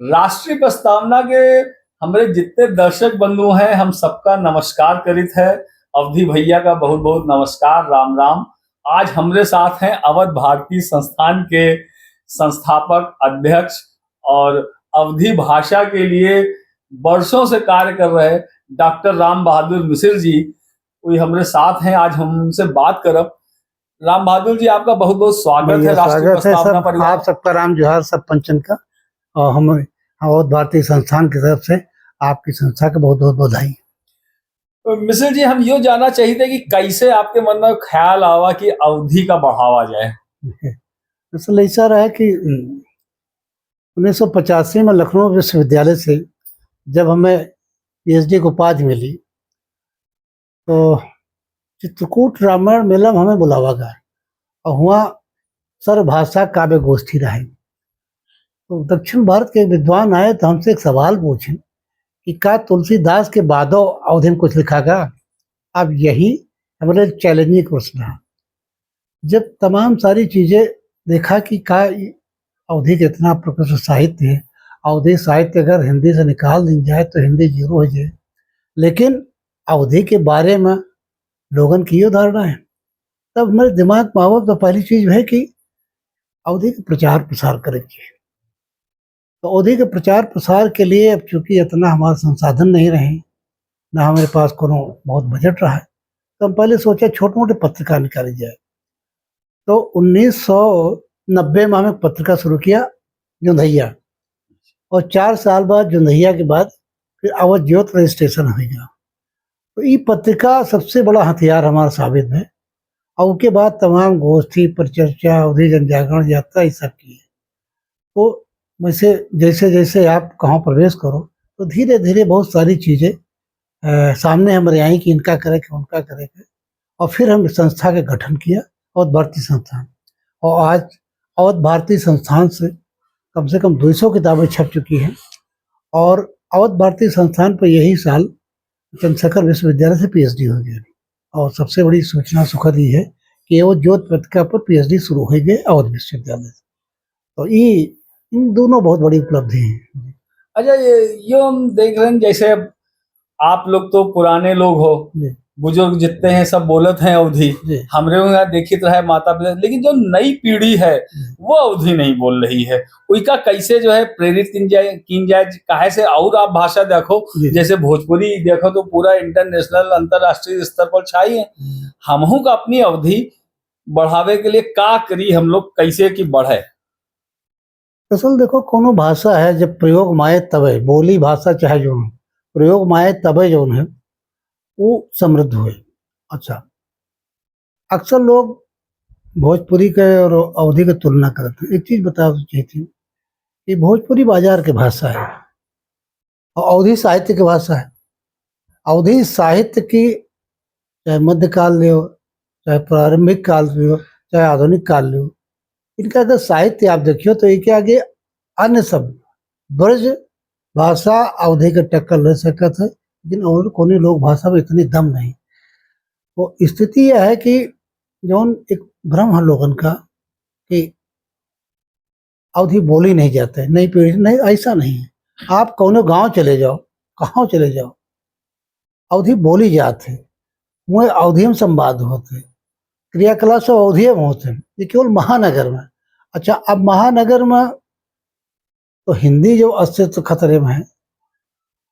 राष्ट्रीय प्रस्तावना के हमारे जितने दर्शक बंधु हैं हम सबका नमस्कार करित है। अवधि भैया का बहुत बहुत नमस्कार, राम राम। आज हमारे साथ हैं अवध भारती संस्थान के संस्थापक अध्यक्ष और अवधि भाषा के लिए वर्षों से कार्य कर रहे डॉक्टर राम बहादुर मिश्र जी वही हमारे साथ हैं। आज हम उनसे बात करब। राम बहादुर जी, आपका बहुत बहुत स्वागत है राष्ट्रीय स्वागत है प्रस्तावना सब, परिवार। आप सबका राम जोहार सब पंचन का। और हम अवध भारतीय संस्थान की तरफ से आपकी संस्था का बहुत बहुत बधाई। तो मिश्र जी, हम यो जानना चाहिए कि कैसे आपके मन में ख्याल आवा कि अवधि का बढ़ावा जाए। असल ऐसा रहा कि 1985 में लखनऊ विश्वविद्यालय से जब हमें पीएचडी की उपाधि मिली तो चित्रकूट रामायण मेला में हमें बुलावा गया और वहाँ सर्वभाषा काव्य गोष्ठी रही। तो दक्षिण भारत के विद्वान आए तो हमसे एक सवाल पूछे कि क्या तुलसीदास के बादो अवधि में कुछ लिखा गया। अब यही हमारे चैलेंजिंग क्वेश्चन है। जब तमाम सारी चीज़ें देखा कि क्या अवधि का इतना प्रकृत साहित्य है, अवधि साहित्य अगर हिंदी से निकाल दी जाए तो हिंदी जीरो हो जाए। लेकिन अवधि के बारे में लोगन की ये धारणा है। तब हमारे दिमाग में आवा तो पहली चीज़ है कि अवधि का प्रचार प्रसार करेंगे। तो अवधि के प्रचार प्रसार के लिए अब चूंकि इतना हमारा संसाधन नहीं रहे, ना हमारे पास कोनो बहुत बजट रहा है, तो हम पहले सोचा छोटे मोटे पत्रिका निकाली जाए। तो 1990 में हमें पत्रिका शुरू किया जोंधैया, और 4 साल बाद जोंधैया के बाद फिर अवध ज्योत रजिस्ट्रेशन हो गया। तो ये पत्रिका सबसे बड़ा हथियार हमारा साबित है। और उसके बाद तमाम गोष्ठी परिचर्चा अवधि जन जागरण यात्रा ये सब की है। तो वैसे जैसे जैसे आप कहाँ प्रवेश करो तो धीरे धीरे बहुत सारी चीज़ें सामने हमारे आई कि इनका करें उनका करें। और फिर हम संस्था का गठन किया अवध भारती संस्थान। और आज अवध भारती संस्थान से कम 200 किताबें छप चुकी हैं। और अवध भारती संस्थान पर यही साल चंद्रशेखर विश्वविद्यालय से पीएचडी हो गया। और सबसे बड़ी सूचना सुखद ये है कि वो ज्योत पत्रिका पर पीएचडी शुरू हो गए अवध विश्वविद्यालय से। तो ये इन दोनों बहुत बड़ी उपलब्धि है। अच्छा, ये हम देख रहे हैं जैसे आप लोग तो पुराने लोग हो, बुजुर्ग जितने हैं सब बोलत हैं अवधि, हमरे यहाँ देखित रहे माता पिता, लेकिन जो नई पीढ़ी है वो अवधि नहीं बोल रही है। उनका कैसे जो है प्रेरित की जाए काहे से। और आप भाषा देखो जैसे भोजपुरी देखो तो पूरा इंटरनेशनल अंतरराष्ट्रीय स्तर पर छाई है। हमहू का अपनी अवधि बढ़ावे के लिए का करी हम लोग, कैसे की बढ़े। असल देखो कोनो भाषा है जब प्रयोग माए तबे, बोली भाषा चाहे जो प्रयोग माए तबे जो है वो समृद्ध हुए। अच्छा, अक्सर लोग भोजपुरी के और अवधि की तुलना करते हैं। एक चीज बता चाहिए थी कि भोजपुरी बाजार की भाषा है और अवधि साहित्य की भाषा है। अवधि साहित्य की चाहे मध्यकाल ले हो, चाहे प्रारंभिक काल ले हो, चाहे आधुनिक काल ले हो, इनका अगर साहित्य आप देखियो तो एक आगे अन्य शब्द ब्रज भाषा अवधि के टक्कर ले सकता है, लेकिन और कोई लोग भाषा में इतनी दम नहीं। तो स्थिति यह है कि जौन एक भ्रम है लोगन का कि अवधि बोली नहीं जाते, नई पीढ़ी नहीं, ऐसा नहीं है। आप कौनो गांव चले जाओ, कहाँ चले जाओ, अवधि बोली जाते, वह अवधि में संवाद होते, क्रियाकलाप सब अवधि में होते हैं। ये केवल महानगर में। अच्छा, अब महानगर में तो हिंदी जो अस्तित्व खतरे में है,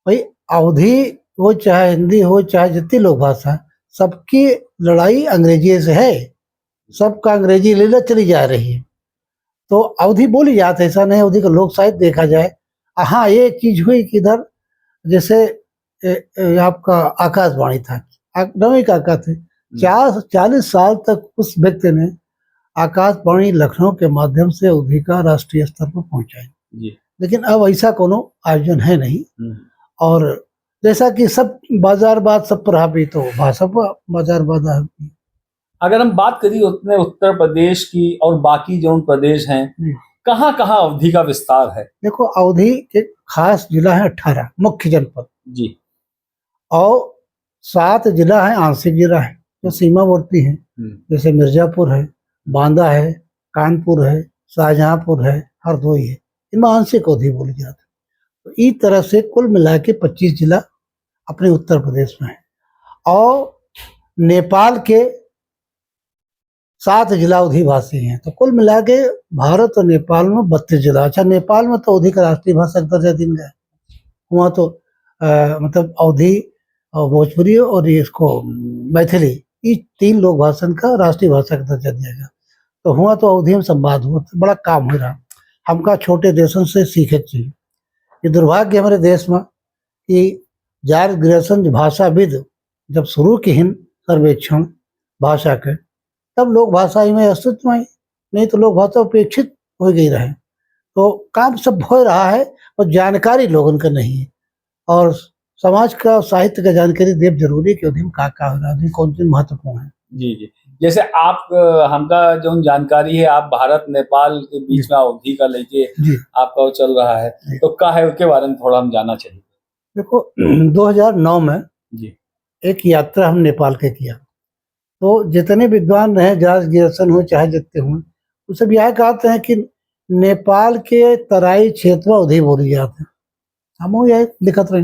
भाई अवधि हो चाहे हिंदी हो चाहे जितनी लोग भाषा, सबकी लड़ाई अंग्रेजी से है। सबका अंग्रेजी लीला चली जा रही है। तो अवधि बोली जाती है, ऐसा नहीं। अवधि का लोक साहित्य देखा जाए, हाँ ये एक चीज हुई कि इधर जैसे आपका आकाशवाणी था, नवी काका थे, 40 साल तक उस व्यक्ति ने आकाशवाणी लखनऊ के माध्यम से अवधि का राष्ट्रीय स्तर पर पहुंचाई। लेकिन अब ऐसा कोनो आयोजन है नहीं। और जैसा कि सब बाजारवाद सब पर हावी, तो भाषा पर बाजारवाद हावी। अगर हम बात करिए उतने उत्तर प्रदेश की और बाकी जो प्रदेश हैं, कहाँ कहाँ अवधि का विस्तार है। देखो, अवधि के खास जिला है 18 मुख्य जनपद जी, और 7 जिला है आंशिक जिला है जो सीमावर्ती है। जैसे मिर्जापुर है, बांदा है, कानपुर है, शाहजहांपुर है, हरदोई है। इनमें आंशिक अवधि बोली जाती है। तो इस तरह से कुल मिला के 25 जिला अपने उत्तर प्रदेश में है और नेपाल के 7 जिला अवधी भाषी हैं। तो कुल मिला के भारत और नेपाल में 32 जिला। अच्छा, नेपाल में तो अवधी का राष्ट्रीय भाषा का दर्जा दिन गया, वहाँ तो मतलब अवधी और भोजपुरी और ये इसको मैथिली, ये 3 लोक भाषा का राष्ट्रीय भाषा का दर्जा दिया गया। तो हुआ तो अवधि में संवाद हुआ, तो बड़ा काम हो रहा। हमका छोटे देशों से सीखे चाहिए। ये दुर्भाग्य हमारे देश में कि जॉर्ज ग्रेसन भाषाविद जब शुरू की हिंद सर्वेक्षण भाषा के, तब लोक भाषा ही में अस्तित्व में, नहीं तो लोक भाषा उपेक्षित हो गई रहे। तो काम सब हो रहा है और जानकारी लोगों का नहीं है, और समाज का साहित्य का जानकारी देव जरूरी है कि उद्यम का हो रहा है, कौन सी महत्वपूर्ण है। जी जी, जैसे आप हमका जो जानकारी है, आप भारत नेपाल के बीच में अवधि का लेके आपका वो चल रहा है, तो क्या है उसके बारे में थोड़ा हम जानना चाहिए। देखो 2009 में जी एक यात्रा हम नेपाल के किया, तो जितने विद्वान रहे, जॉर्ज ग्रेसन हो चाहे जितने हों, वो सब यह कहते हैं कि नेपाल के तराई क्षेत्र में अवधि बोली जाते हैं। हम यह लिखत रहे,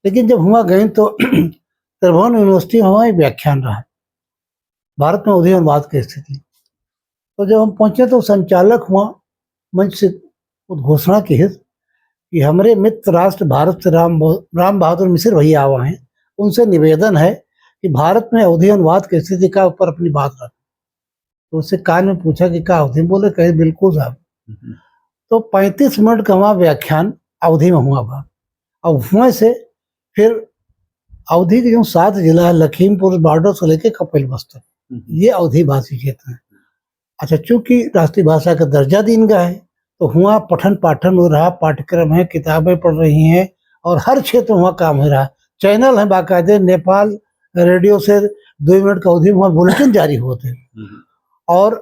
लेकिन जब हुआ गए तो त्रिभुवन यूनिवर्सिटी में हमारा व्याख्यान रहा भारत में अवधि अनुवाद की स्थिति। तो जब हम पहुंचे तो संचालक हुआ मंच से घोषणा की है कि हमारे मित्र राष्ट्र भारत से राम बहादुर मिश्र भैया आवा हैं, उनसे निवेदन है कि भारत में अवधि अनुवाद की स्थिति का ऊपर अपनी बात रखें। तो उससे कान में पूछा कि क्या अवधि, बोले कहे बिल्कुल साहब। तो 35 मिनट का हमारा व्याख्यान अवधि में हुआ था। अब हुए से फिर अवधि के जो 7 जिला है, लखीमपुर बॉर्डर से लेके कपिल वस्तु, ये अवधि भाषी क्षेत्र है। अच्छा, चूंकि राष्ट्रीय भाषा का दर्जा दिन गया है, तो हुआ पठन पाठन हो रहा, पाठ्यक्रम है, किताबें पढ़ रही हैं, और हर क्षेत्र में वहाँ काम हो रहा है। चैनल है बाकायदे, नेपाल रेडियो से 2 मिनट का अवधि वहाँ बुलेटिन जारी होते हैं, और